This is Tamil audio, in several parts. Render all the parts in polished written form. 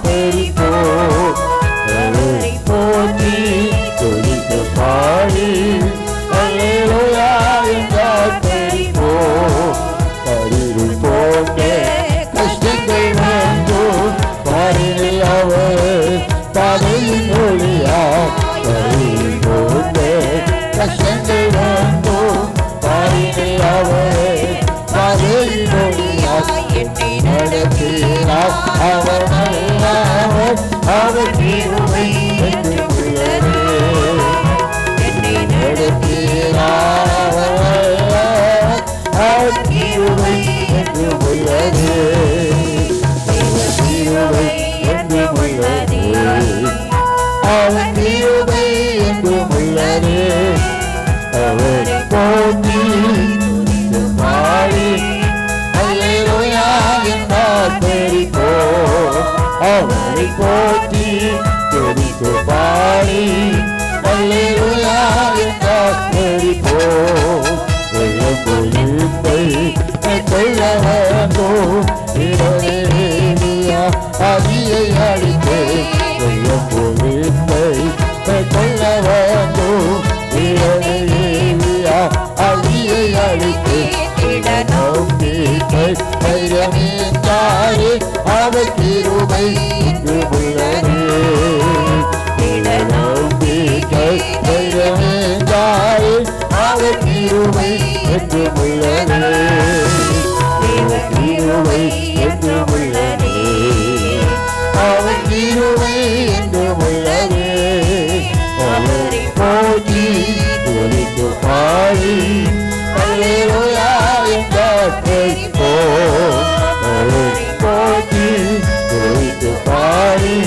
பெரிப்போம். அவரை போற்றி துதித்து பாடி அல்லேலூயா என்றால் பெரிப்போம். கருவில் போன்ற கஷ்டங்கள் வந்தோம் பாரினில் அவர் பாதையின் ஒளியா. கருவில் போன்ற கஷ்டங்கள் வந்தோம் பாரினில் அவர் பாதையின் ஒளியா. என்னை நடத்தினார் அவர் நல்லவர், அவர் கிருபை என்றும் உள்ளது. என்னை நடத்தினார் அவர் கிருபை என்றும் உள்ளது. கிருபை என்றும் உள்ளது. அவர் கிருபை என்றும் உள்ளது. அவரை போற்றி பாடி அல்லேலூயா என்றால் பெரிப்போம். அவரை போற்றி துதித்து பாடி அல்லேலூயா என்றால் பெரிப்போம். வெள்ளம்பொழிப்பை கொள்ள வந்தோம் இடவேலியா அதியை அழித்து. வெள்ளம்பொழிப்பை கொள்ள வந்தோம் இடவேலியா அதியை அழித்து. நம்பிக்கை தைரியமேந்தாரே அவர் கிருபை என்றும் உள்ளது. நம்பிக்கை தைரியமேந்தாரே அவர் கிருபை என்றும் உள்ளது. கிருபை என்றும் உள்ளது. அவர் கிருபை என்றும் உள்ளது. அவரை போற்றி துதித்து பாடி அல்லேலூயா என்றால் பெரிப்போம். அவரை போற்றி துதித்து பாடி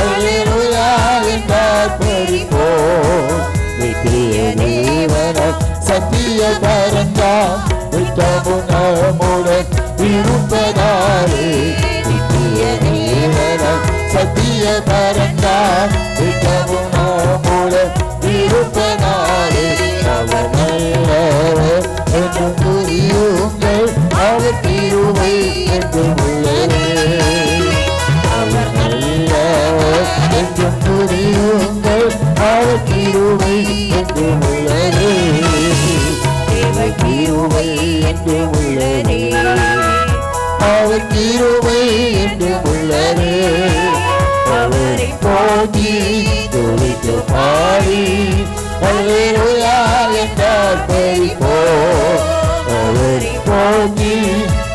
அல்லேலூயா என்றால் பெரிப்போம். நித்திய தேவனாம் சத்திய பரந்தாம் நித்தமும் நம்முடன் இருப்பதாலே. நித்திய தேவனாம் சத்திய பரந்தாம் நித்தமும் நம்முடன் இருப்பதாலே. அவர் நல்லவர் என்றும் புரியுங்கள், அவர் கிருபை என்றும் உள்ளது. அவர் நல்லவர் என்றும் புரியுங்கள், அவர் கிருபை என்றும் உள்ளது. கிருபை என்றும் உள்ளது. அவர் கிருபை என்றும் உள்ளது. அவரை போற்றி துதித்து பாடி அல்லேலூயா என்றால் பெரிப்போம். அவரை போற்றி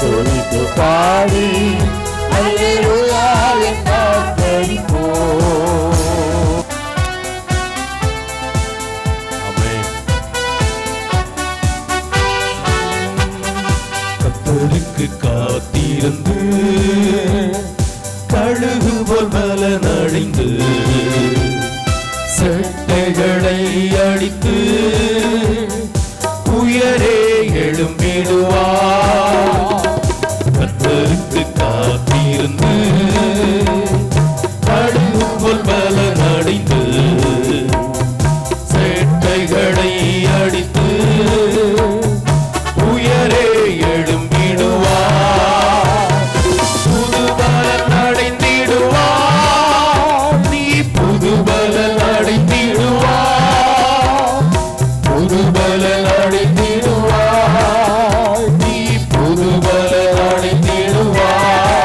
துதித்து பாடி அல்லேலூயா என்றால் பெரிப்போம். கர்த்தருக்கு காத்திருந்து கழுகு போல் பலனடைந்து செட்டைகளை அடித்து உயரே எழும்பிடுவார். கர்த்தருக்கு காத்திருந்து கழுகு போல் பலனடைந்து செட்டைகளை அடித்து உயரே எழும்பிடுவார். புது பலன் அடைந்திடுவார். நீ புது பலன் அடைந்திடுவார். புது பலன் அடைந்திடுவார். நீ புது பலன் அடைந்திடுவார்.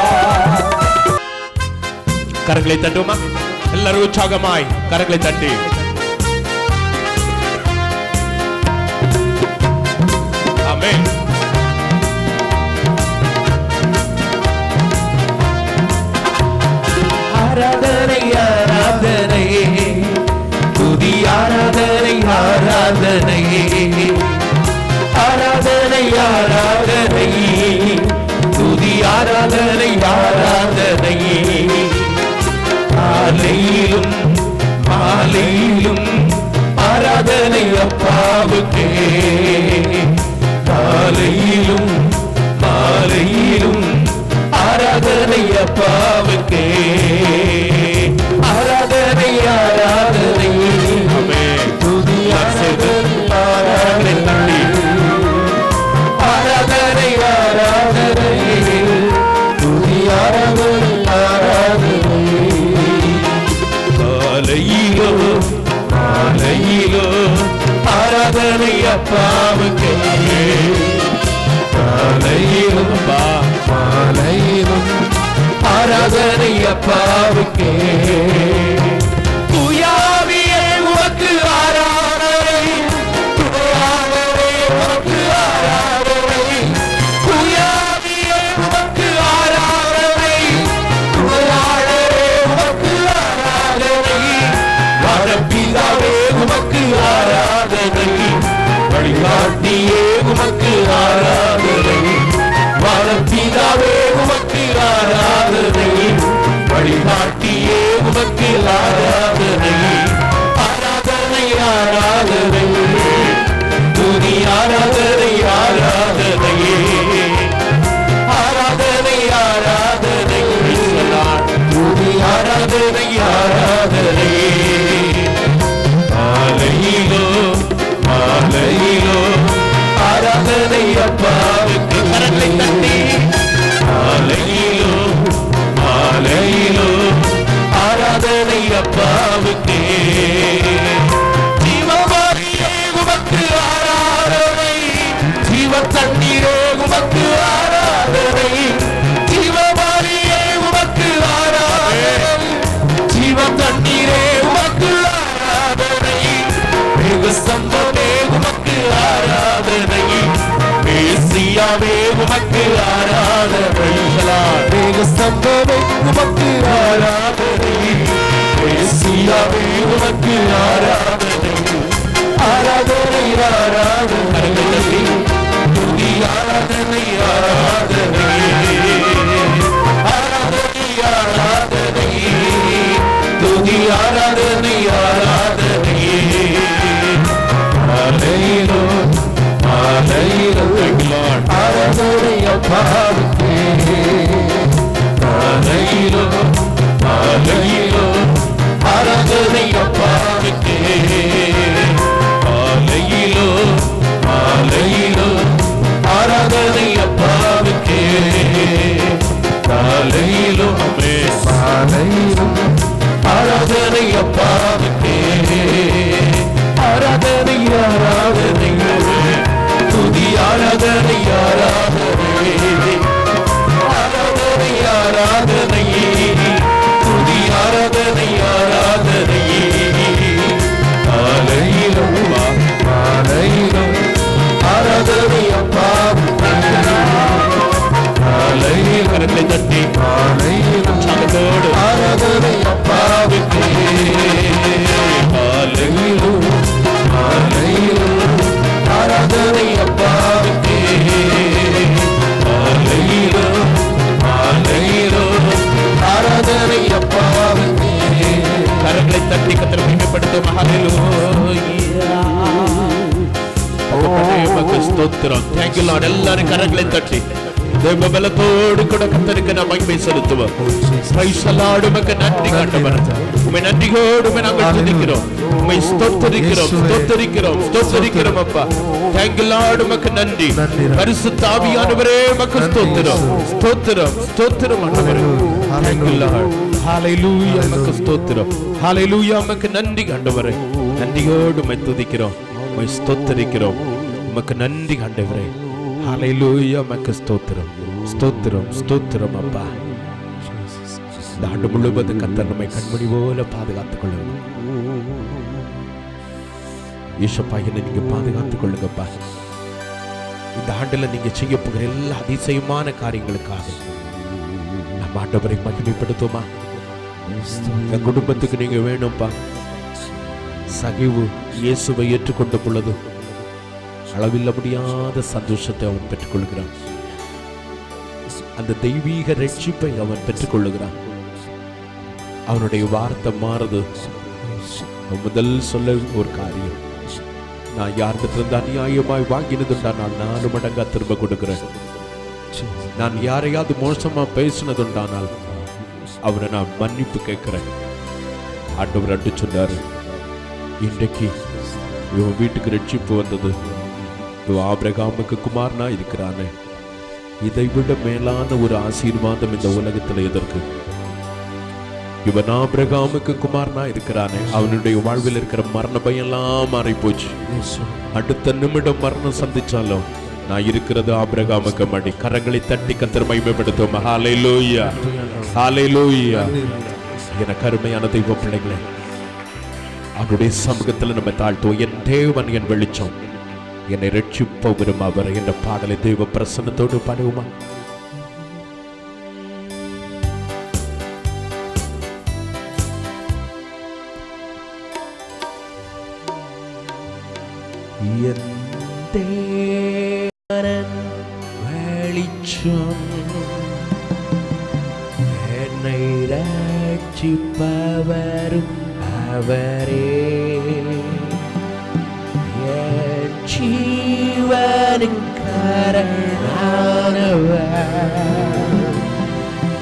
கரங்களை தட்டுமா எல்லாரும் உற்சாகமாய் கரங்களை தட்டி ஆமென். ஆராதனை ஆராதனை துதி ஆராதனை ஆராதனை ஆராதனை ஆராதனை துதி ஆராதனை ஆராதனை காலையிலும் மாலையிலும் ஆராதனை அப்பாவுக்கே. காலையிலும் மாலையிலும் ஆராதனை அப்பாவுக்கே. ஆராதனை ஆராதனை துதி ஆராதனை அப்பாவுக்கே காலையிலும் மாலையிலும் ஆராதனை அப்பாவுக்கே தூயாவியே உமக்கு ஆராதனை தூயாவியே உமக்கு ஆராதனை தூயாவியே உமக்கு ஆராதனை தூயாளரே உமக்கு ஆராதனை வரப்பிதாவே உமக்கு ஆராதனை வழிகாட்டியே உமக்கு ஆராதனை வரப்பிதாவே உமக்கு ஆராதனை வழிகாட்டியே உமக்கு ஆராதனை ஆராதனை ஆராதனை துதி ஆராதனை ஆராதனையே ஆராதனை ஆராதனை துதி ஆராதனை ஆராதனையே மாலையிலோ மாலையிலோ ஆராதனை அப்பாவுக்கு கரங்களை தட்டி மாலையிலோ மாலையிலோ ஆராதனை அப்பாவுக்கே ஜீவமாரியே உமக்கு ஆராதனை ஜீவ தண்ணீரே உமக்கு ஆராதனை ஜீவமாரியே உமக்கு ஆராதனை ஜீவ தண்ணீரே உமக்கு ஆராதனை வெகு சம்பவே உமக்கு ஆராதனை மேசியாவே உமக்கு ஆராதனை வெகு சம்பவே உமக்கு ஆராதனை மேசியாவே உமக்கு ஆராதனை ஆராதனை ஆராதனை துதி ஆராதனை ஆராதனை ஆராதனை ஆராதனை துதி ஆராதனை ஆராதனை மாலையிலோ மாலையிலோ ஆராதனை அப்பாவுக்கே மாலையிலோ மாலையிலோ ஆராதனை அப்பாவுக்கே மாலையிலோ மாலையிலோ ஆராதனை அப்பாவுக்கே மாலையிலோ மாலையிலோ ஆராதனை அப்பாவுக்கே ஆராதனை ஆராதனை துதி ஆராதனை ஆராதனை ஆராதனை ஆராதனை துதி ஆராதனை ஆராதனை மாலையிலும் மாலையிலும் ஆராதனை அப்பாவுக்கே மாலையில் கரங்களை தட்டி மாலையிலும் சங்கத்தோடு ஆராதனை அப்பாவுக்கே மாலையிலும் மாலையிலும் ஆராதனை அப்பாவுக்கே மாலையிலும் மாலையிலும் ஆராதனை அப்பாவுக்கே கரங்களை தட்டி கர்த்தரை மகிமைப்படுத்தும் ஹல்லேலூயா ஸ்தோத்திரம் Thank you Lord எல்லாரும் கரங்களை தட்டி தேவ பலத்தோடு கூட கர்த்தருக்கு நாம் மகிமை செலுத்துவோம் Praise the Lord உமக்கு நன்றி ஆண்டவரே உம்மை நன்றியோடு நாங்கள் துதிக்கிறோம் உம்மை ஸ்தோத்திரிக்கிறோம் ஸ்தோத்திரிக்கிறோம் ஸ்தோத்திரிக்கிறோம் அப்பா Thank you Lord உமக்கு நன்றி பரிசுத்த ஆவியானவரே உமக்கு ஸ்தோத்திரம் ஸ்தோத்திரம் ஸ்தோத்திரம் ஆண்டவரே Thank you Lord Hallelujah உமக்கு ஸ்தோத்திரம் Hallelujah உமக்கு நன்றி ஆண்டவரே நன்றியோடு உம்மை துதிக்கிறோம் உம்மை ஸ்தோத்திரிக்கிறோம் உமக்கு நன்றி ஆண்டவரே Hallelujah உமக்கு ஸ்தோத்திரம் ஸ்தோத்திரம் ஸ்தோத்திரம் அப்பா இந்த ஆண்டு முழுவதும் கர்த்தர் நம்மை கண்மணி போல பாதுகாத்துக் கொள்ளுங்க ஈசப்பா என்னை நீங்க பாதுகாத்துக் கொள்ளுங்கப்பா இந்த ஆண்டுல நீங்க செய்ய போகிற எல்லா அதிசயமான காரியங்களுக்காக நம்ம ஆண்டவரை மகிமைப்படுத்துமா என் குடும்பத்துக்கு நீங்க வேணும்பா சகிவு இயேசுவை ஏற்றுக்கொண்ட பொழுது அளவில்ல முடியாத சந்தோஷத்தை அவன் பெற்றுக்கொள்கிறான் அந்த தெய்வீக ரட்சிப்பை அவன் பெற்றுக்கொள்ளுகிறான் அவனுடைய வார்த்தை மாறுது முதல் சொல்ல ஒரு காரியம் நான் யார்கிட்ட அநியாயமாய் வாங்கினதுண்டா நான் 4 மடங்கா திரும்ப கொடுக்கிறேன் நான் யாரையாவது மோசமா பேசினதுண்டானால் அவனை நான் மன்னிப்பு கேட்கிறேன் ஆண்டவர் அன்று சொன்னாரு இன்றைக்கு இவன் வீட்டுக்கு ரட்சிப்பு வந்தது ஆபிரகாமுக்கு குமாரனா இருக்கிறானே இதை விட மேலான ஒரு ஆசீர்வாதம் இந்த உலகத்தில் எதற்கு இவன் ஆபிரகாமுக்கு குமாரனா இருக்கிறானே, அவனுடைய வாழ்வில் இருக்கிற மரண பயம் எல்லாம் மாறி போச்சு. அடுத்த நிமிடம் மரணம் சந்திச்சாலும் நான் இருக்கிறது ஆபிரகாமுக்கு மடி. கரங்களை தட்டி கர்த்தர் மகிமைப்படுத்தும். ஹல்லேலூயா, ஹல்லேலூயா. என கருமையான தெய்வ பிள்ளைகளே, அவருடைய சமூகத்தில் நம்ம தாழ்த்துவோம். என் தேவன் என் வெளிச்சம், என்னை ரட்சிப்பவரும் அவர் என்ற பாடலை தெய்வ பிரசன்னத்தோடு பாடுவோமா? என் தேவன் வெளிச்சம், என்னை ரட்சிப்பவரும் அவரே, என் ஜீவனின் காரணமானவர்.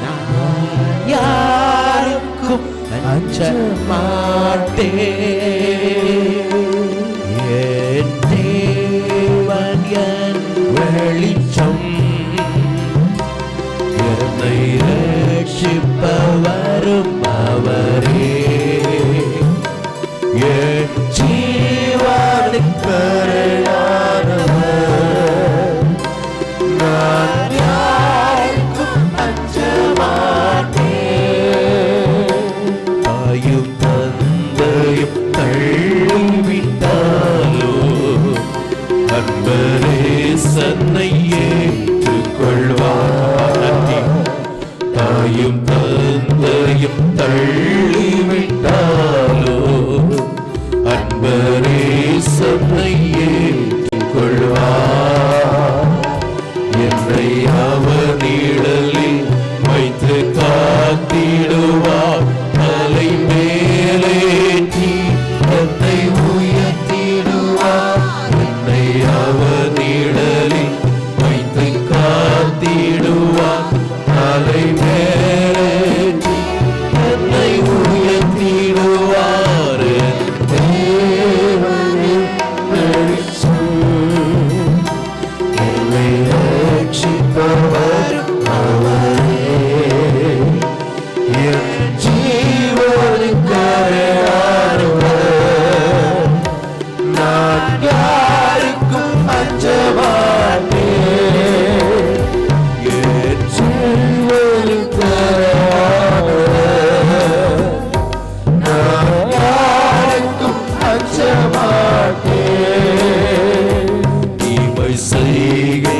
நான் யாருக்கும் அஞ்ச மாட்டேன். என் தேவன் என் வெளிச்சம், என்னை ரட்சிப்பவரும் அவரே, என் ஜீவனின் காரணமானவர். நான் யாருக்கும் அஞ்ச மாட்டேன். தாயும் தந்தையும் தள்ளிவிட்டாலோ அன்பரே சன்னை ஏற்றுக்கொள்வார். தாயும் தந்தையும் தள்ளிவிட்டாலோ அன்பரே சன்னை ஏற்றுக்கொள்வார். என்னை அவர் நிழலில் வைத்து காத்திடுவார். தலை மேலேற்றி என்னை உயர்த்திடுவார். என்னை அவர் நிழலில் வைத்து காத்திடுவார். தலை மேலேற்றி என்னை உயர்த்திடுவார். தேவனின் வெளிச்சம், என்னை ரட்சிப்பவர் அவரே, என் ஜீவனின் காரணமானவர். நான் யாருக்கும் அஞ்ச மாட்டேன். என் ஜீவனின் காரணமானவர். நான் யாருக்கும் அஞ்ச மாட்டேன். தீமை செய்கின்றவர்கள்